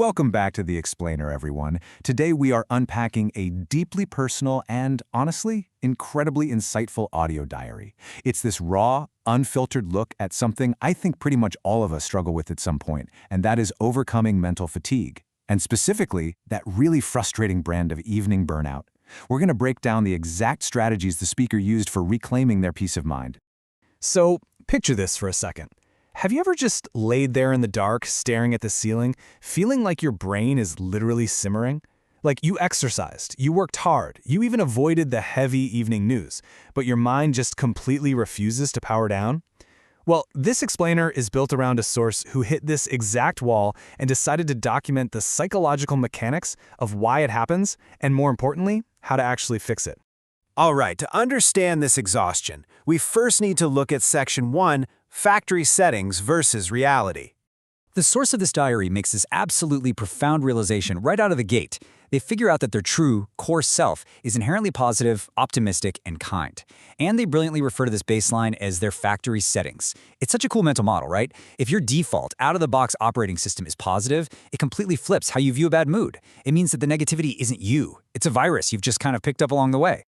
Welcome back to The Explainer, everyone. Today we are unpacking a deeply personal and, honestly, incredibly insightful audio diary. It's this raw, unfiltered look at something I think pretty much all of us struggle with at some point, and that is overcoming mental fatigue. And specifically, that really frustrating brand of evening burnout. We're going to break down the exact strategies the speaker used for reclaiming their peace of mind. So, picture this for a second. Have you ever just laid there in the dark, staring at the ceiling, feeling like your brain is literally simmering? Like you exercised, you worked hard, you even avoided the heavy evening news, but your mind just completely refuses to power down? Well, this explainer is built around a source who hit this exact wall and decided to document the psychological mechanics of why it happens, and more importantly, how to actually fix it. All right, to understand this exhaustion, we first need to look at Section 1, Factory Settings versus Reality. The source of this diary makes this absolutely profound realization right out of the gate. They figure out that their true, core self is inherently positive, optimistic, and kind. And they brilliantly refer to this baseline as their factory settings. It's such a cool mental model, right? If your default, out-of-the-box operating system is positive, it completely flips how you view a bad mood. It means that the negativity isn't you. It's a virus you've just kind of picked up along the way.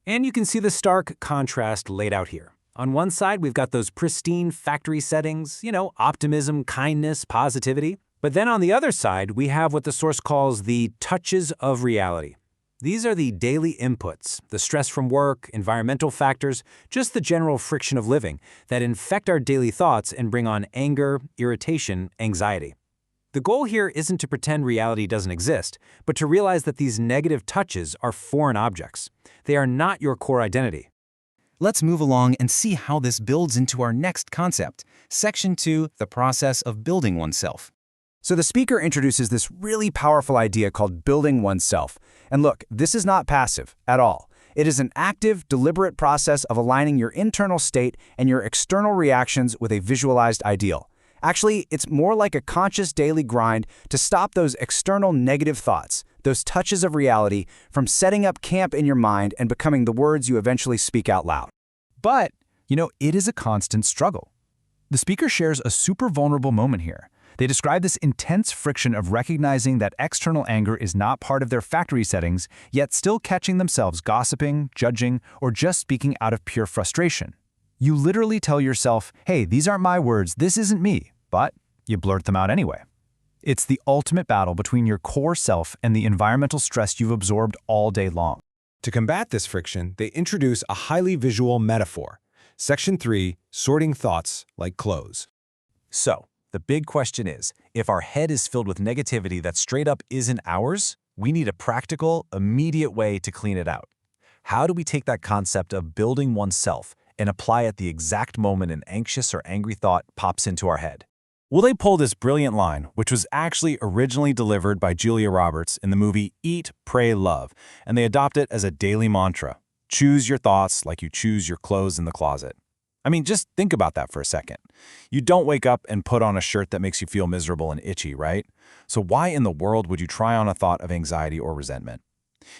And you can see the stark contrast laid out here. On one side, we've got those pristine factory settings, optimism, kindness, positivity. But then on the other side, we have what the source calls the touches of reality. These are the daily inputs, the stress from work, environmental factors, just the general friction of living that infect our daily thoughts and bring on anger, irritation, anxiety. The goal here isn't to pretend reality doesn't exist, but to realize that these negative touches are foreign objects. They are not your core identity. Let's move along and see how this builds into our next concept, Section 2, the process of building oneself. So the speaker introduces this really powerful idea called building oneself. And look, this is not passive at all. It is an active, deliberate process of aligning your internal state and your external reactions with a visualized ideal. Actually, it's more like a conscious daily grind to stop those external negative thoughts, those touches of reality, from setting up camp in your mind and becoming the words you eventually speak out loud. But, it is a constant struggle. The speaker shares a super vulnerable moment here. They describe this intense friction of recognizing that external anger is not part of their factory settings, yet still catching themselves gossiping, judging, or just speaking out of pure frustration. You literally tell yourself, hey, these aren't my words, this isn't me, but you blurt them out anyway. It's the ultimate battle between your core self and the environmental stress you've absorbed all day long. To combat this friction, they introduce a highly visual metaphor. Section 3, sorting thoughts like clothes. So, the big question is, if our head is filled with negativity that straight up isn't ours, we need a practical, immediate way to clean it out. How do we take that concept of building oneself and apply it the exact moment an anxious or angry thought pops into our head? Well, they pull this brilliant line, which was actually originally delivered by Julia Roberts in the movie Eat, Pray, Love, and they adopt it as a daily mantra. Choose your thoughts like you choose your clothes in the closet. I mean, just think about that for a second. You don't wake up and put on a shirt that makes you feel miserable and itchy, right? So why in the world would you try on a thought of anxiety or resentment?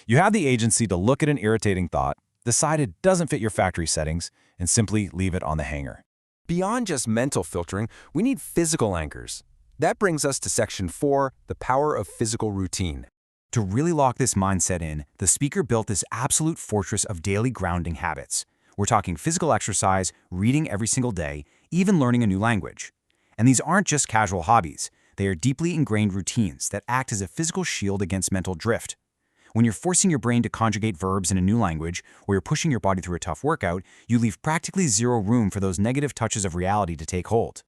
You have the agency to look at an irritating thought, decide it doesn't fit your factory settings, and simply leave it on the hanger. Beyond just mental filtering, we need physical anchors. That brings us to Section 4, the power of physical routine. To really lock this mindset in, the speaker built this absolute fortress of daily grounding habits. We're talking physical exercise, reading every single day, even learning a new language. And these aren't just casual hobbies. They are deeply ingrained routines that act as a physical shield against mental drift. When you're forcing your brain to conjugate verbs in a new language, or you're pushing your body through a tough workout, you leave practically zero room for those negative touches of reality to take hold.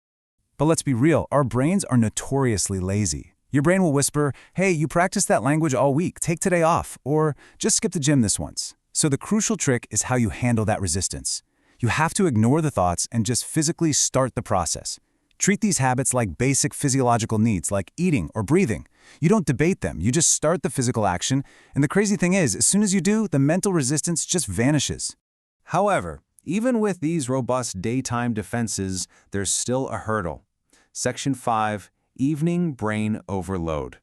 But let's be real, our brains are notoriously lazy. Your brain will whisper, hey, you practiced that language all week, take today off, or just skip the gym this once. So the crucial trick is how you handle that resistance. You have to ignore the thoughts and just physically start the process. Treat these habits like basic physiological needs like eating or breathing. You don't debate them, you just start the physical action, and the crazy thing is, as soon as you do, the mental resistance just vanishes. However, even with these robust daytime defenses, there's still a hurdle. Section 5, Evening Brain Overload.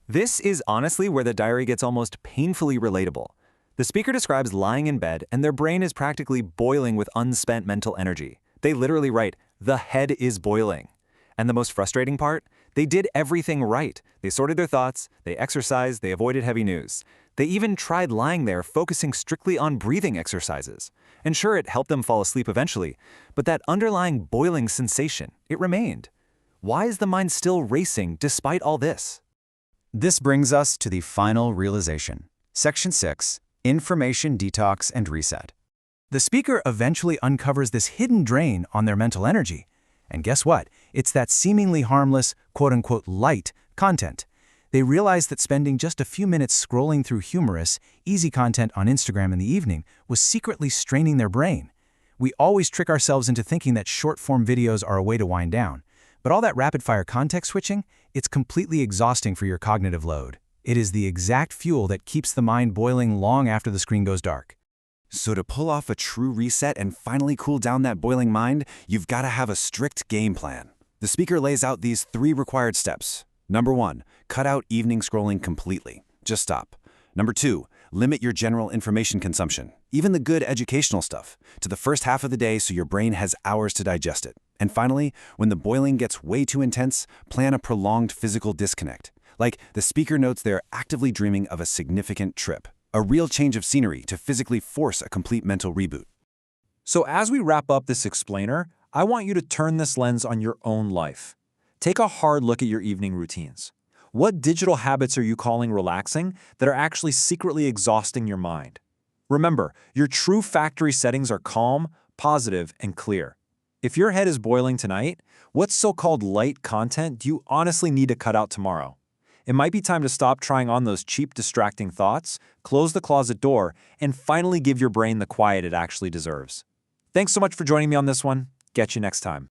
This is honestly where the diary gets almost painfully relatable. The speaker describes lying in bed and their brain is practically boiling with unspent mental energy. They literally write, "The head is boiling." And the most frustrating part? They did everything right. They sorted their thoughts, they exercised, they avoided heavy news. They even tried lying there focusing strictly on breathing exercises. And sure, it helped them fall asleep eventually, but that underlying boiling sensation, it remained. Why is the mind still racing despite all this? This brings us to the final realization. Section 6, Information Detox and Reset. The speaker eventually uncovers this hidden drain on their mental energy. And guess what? It's that seemingly harmless, quote-unquote, light content. They realize that spending just a few minutes scrolling through humorous, easy content on Instagram in the evening was secretly straining their brain. We always trick ourselves into thinking that short-form videos are a way to wind down. But all that rapid-fire context switching, it's completely exhausting for your cognitive load. It is the exact fuel that keeps the mind boiling long after the screen goes dark. So to pull off a true reset and finally cool down that boiling mind, you've got to have a strict game plan. The speaker lays out these 3 required steps. Number 1, cut out evening scrolling completely. Just stop. Number 2, limit your general information consumption, even the good educational stuff, to the first half of the day so your brain has hours to digest it. And finally, when the boiling gets way too intense, plan a prolonged physical disconnect. Like the speaker notes they're actively dreaming of a significant trip. A real change of scenery to physically force a complete mental reboot. So as we wrap up this explainer, I want you to turn this lens on your own life. Take a hard look at your evening routines. What digital habits are you calling relaxing that are actually secretly exhausting your mind? Remember, your true factory settings are calm, positive, and clear. If your head is boiling tonight, what so-called light content do you honestly need to cut out tomorrow? It might be time to stop trying on those cheap, distracting thoughts, close the closet door, and finally give your brain the quiet it actually deserves. Thanks so much for joining me on this one. Catch you next time.